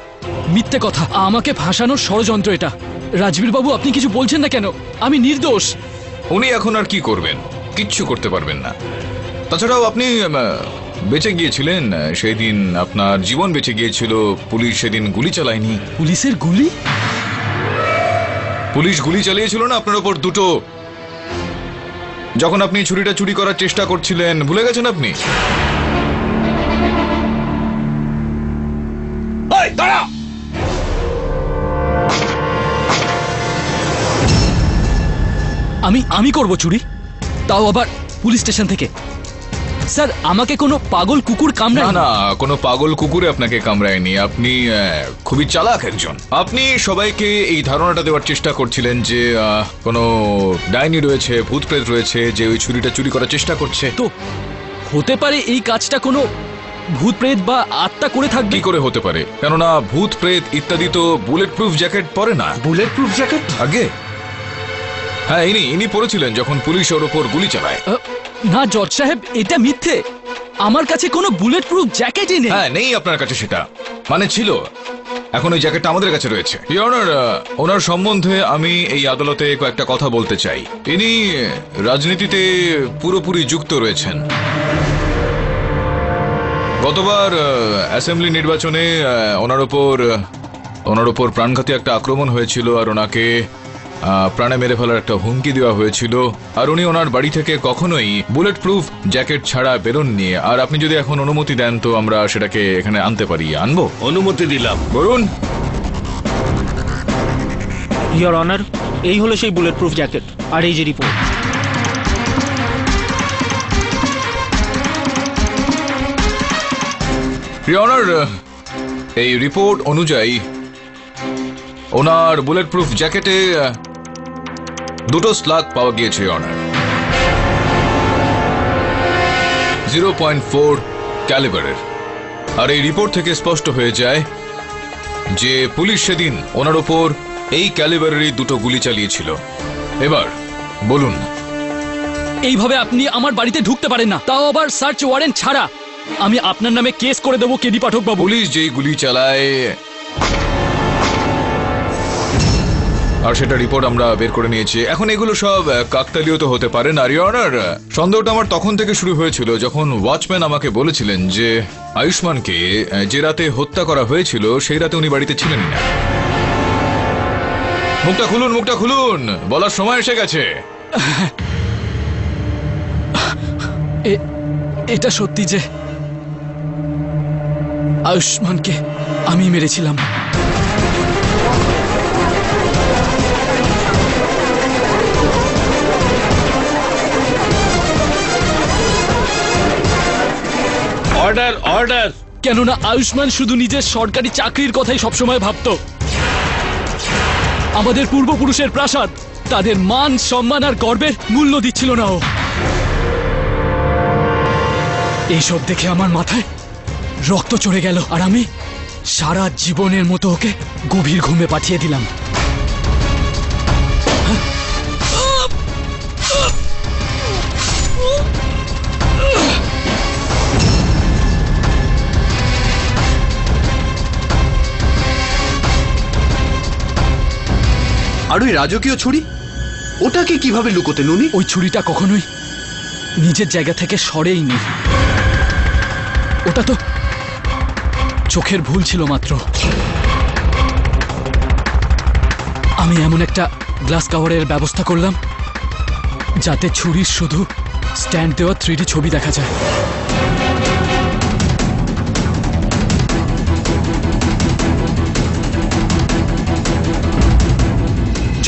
মিথ্যে কথা, আমাকে ফাঁসানোর ষড়যন্ত্র এটা। রাজবীর বাবু, আপনি কিছু বলছেন না কেন? আমি নির্দোষ। উনি এখন আর কি করবেন? কিচ্ছু করতে পারবেন না। তাছাড়াও আপনি বেঁচে গিয়েছিলেন সেই দিন, আপনার জীবন বেঁচে গিয়েছিল। পুলিশ সেদিন গুলি চালায়নি। পুলিশের গুলি? পুলিশ গুলি চালিয়েছিল না আপনার উপর দুটো, যখন আপনি ছুরিটা চুরি করার চেষ্টা করছিলেন। ভুলে গেছেন আপনি? আমি করব চুরি, তাও আবার পুলিশ স্টেশন থেকে? স্যার, আমাকে কোনো পাগল কুকুর কামড়ায় না, কোনো পাগল কুকুরে আপনাকে কামড়ায়নি। আপনি খুবই চালাক একজন। আপনি সবাইকে এই ধারণাটা দেওয়ার চেষ্টা করছিলেন যে কোনো ডাইনি রয়েছে, ভূত প্রেত রয়েছে, যে ওই ছুরিটা চুরি করার চেষ্টা করছে। তো হতে পারে এই কাজটা কোনো ভূত প্রেত বা আত্মা করে থাকবে। কি করে হতে পারে? কেননা ভূত প্রেত ইত্যাদি তো বুলেট প্রুফ জ্যাকেট পরে না। Bullet proof jacket? আগে হ্যাঁ, ইনি পরেছিলেন যখন পুলিশ ওর ওপর গুলি চালায়। না জজ সাহেব, এটা মিথ্যে। আমার কাছে কোনো বুলেট প্রুফ জ্যাকেটই নেই। হ্যাঁ, নেই আপনার কাছে, সেটা মানে ছিল। এখন ওই জ্যাকেটটা আমাদের কাছে রয়েছে। ওনার সম্বন্ধে আমি এই আদালতে কয়েকটা কথা বলতে চাই। ইনি রাজনীতিতে পুরোপুরি যুক্ত রয়েছেন। গতবার অ্যাসেম্বলি নির্বাচনে ওনার ওপর প্রাণঘাতী একটা আক্রমণ হয়েছিল, আর ওনাকে প্রাণে মেরে ফেলার একটা হুমকি দেওয়া হয়েছিল। আর উনি ওনার বাড়ি থেকে কখনোই বুলেট প্রুফ জ্যাকেট ছাড়া বেরোননি। আর আপনি যদি এখন অনুমতি দেন তো আমরা সেটাকে এখানে আনতে পারি। আনবো? অনুমতি দিলাম। বলুন। ইয়োর অনার, এই হলো সেই বুলেট প্রুফ জ্যাকেট, আর এই যে রিপোর্ট। ইয়োর অনার, এই রিপোর্ট অনুযায়ী ওনার বুলেট প্রুফ জ্যাকেটে দুটো স্লাগ পাওয়া গিয়েছে অনার। 0.4 ক্যালিবারের। আর এই রিপোর্ট থেকে স্পষ্ট হয়ে যায় যে পুলিশ সেদিন ওনার ওপর এই ক্যালিবারেরই দুটো গুলি চালিয়েছিল। এবার বলুন। এইভাবে আপনি আমার বাড়িতে ঢুকতে পারেন না, তাও আবার সার্চ ওয়ারেন্ট ছাড়া। আমি আপনার নামে কেস করে দেবো কেডি পাঠক বাবু। পুলিশ যেই গুলি চালায় আর সেটা রিপোর্ট আমরা বের করে নিয়েছি। এখন এগুলো সব কাকতালীয় তো হতে পারে না। ইয়োর অনার, সন্দেহটা আমার তখন থেকে শুরু হয়েছিল যখন ওয়াচম্যান আমাকে বলেছিলেন যে আয়ুষ্মানকে যে রাতে হত্যা করা হয়েছিল সেই রাতে উনি বাড়িতে ছিলেন না। মুখটা খুলুন, মুখটা খুলুন, বলার সময় এসে গেছে। এটা সত্যি যে আয়ুষ্মানকে আমি মেরেছিলাম। Order, order. কেননা আয়ুষ্মান শুধু নিজের সরকারি চাকরির কথাই সবসময় ভাবতো। আমাদের পূর্বপুরুষের প্রাসাদ, তাদের মান, সম্মান আর গর্বের মূল্য দিচ্ছিল না ও। এইসব দেখে আমার মাথায় রক্ত চড়ে গেল, আর আমি সারা জীবনের মতো ওকে গভীর ঘুমে পাঠিয়ে দিলাম। আর ওই রাজকীয় ছুরি, ওটাকে কিভাবে লুকোতেন উনি? ওই ছুরিটা কখনোই নিজের জায়গা থেকে সরেইনি। ওটা তো চোখের ভুল ছিল মাত্র। আমি এমন একটা গ্লাস কাভারের ব্যবস্থা করলাম যাতে ছুরির শুধু স্ট্যান্ড দেওয়া 3D ছবি দেখা যায়।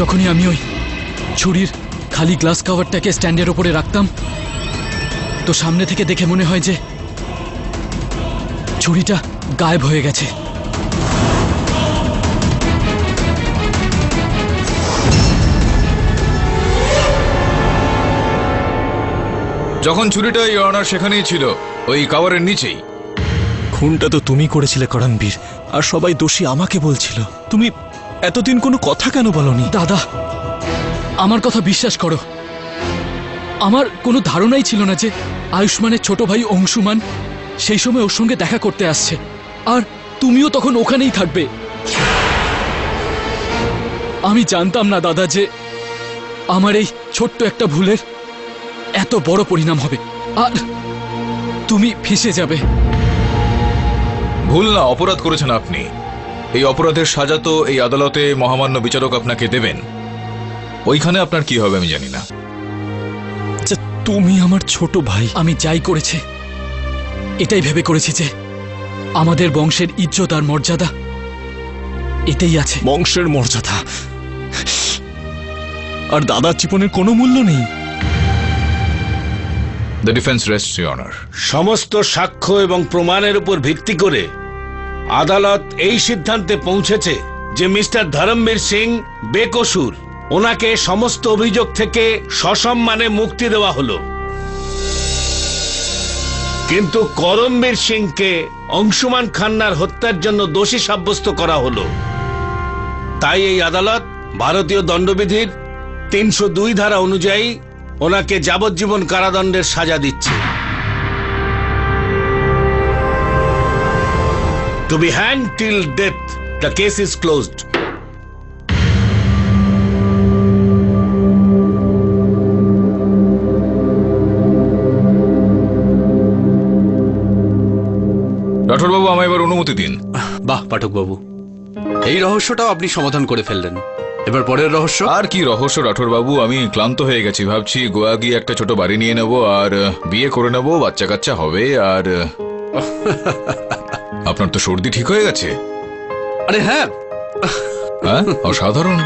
যখনই আমি ওই ছুরির খালি গ্লাস কাভারটাকে স্ট্যান্ডের ওপরে রাখতাম, তো সামনে থেকে দেখে মনে হয় যে ছুরিটা গায়েব হয়ে গেছে। যখন ছুরিটা ইয়োর অনার সেখানেই ছিল, ওই কাভারের নিচেই। খুনটা তো তুমি করেছিলে করণবীর, আর সবাই দোষী আমাকে বলছিল। তুমি এতদিন কোনো কথা কেন বলনি? দাদা, আমার কথা বিশ্বাস করো, আমার কোনো ধারণাই ছিল না যে আয়ুষ্মানের ছোট ভাই অংশুমান সেই সময় ওর সঙ্গে দেখা করতে আসছে, আর তুমিও তখন ওখানেই থাকবে। আমি জানতাম না দাদা যে আমার এই ছোট্ট একটা ভুলের এত বড় পরিণাম হবে, আর তুমি ফেঁসে যাবে। ভুল না, অপরাধ করেছেন আপনি। এই অপরাধের সাজা তো এই আদালতে মহামান্য বিচারক আপনাকে দেবেন। ওইখানে আপনার কি হবে আমি জানি না। তুমি আমার ছোট ভাই। আমি যাই করেছি এটাই ভেবে করেছি যে আমাদের বংশের ইজ্জত আর মর্যাদা এতেই আছে। বংশের মর্যাদা আর দাদার জীবনের কোনো মূল্য নেই। The defence রেস্টস your honour. সমস্ত সাক্ষ্য এবং প্রমাণের উপর ভিত্তি করে আদালত এই সিদ্ধান্তে পৌঁছেছে যে মিস্টার ধরমবীর সিং বেকসুর। ওনাকে সমস্ত অভিযোগ থেকে সসম্মানে মুক্তি দেওয়া হলো, কিন্তু করমবীর সিংকে অংশুমান খান্নার হত্যার জন্য দোষী সাব্যস্ত করা হলো। তাই এই আদালত ভারতীয় দণ্ডবিধির 302 ধারা অনুযায়ী ওনাকে যাবজ্জীবন কারাদণ্ডের সাজা দিচ্ছে। To be hanged till death. The case is closed. রাঠোরবাবু, আমায় এবার অনুমতি দিন। বাহ পাঠক বাবু, এই রহস্যটাও আপনি সমাধান করে ফেললেন। এবার পরের রহস্য। আর কি রহস্য রাঠোরবাবু, আমি ক্লান্ত হয়ে গেছি। ভাবছি গোয়া গিয়ে একটা ছোট বাড়ি নিয়ে নেব, আর বিয়ে করে নেব, বাচ্চা কাচ্চা হবে। আর আপনার তো সর্দি ঠিক হয়ে গেছে? আরে হ্যাঁ, হ্যাঁ, অসাধারণ।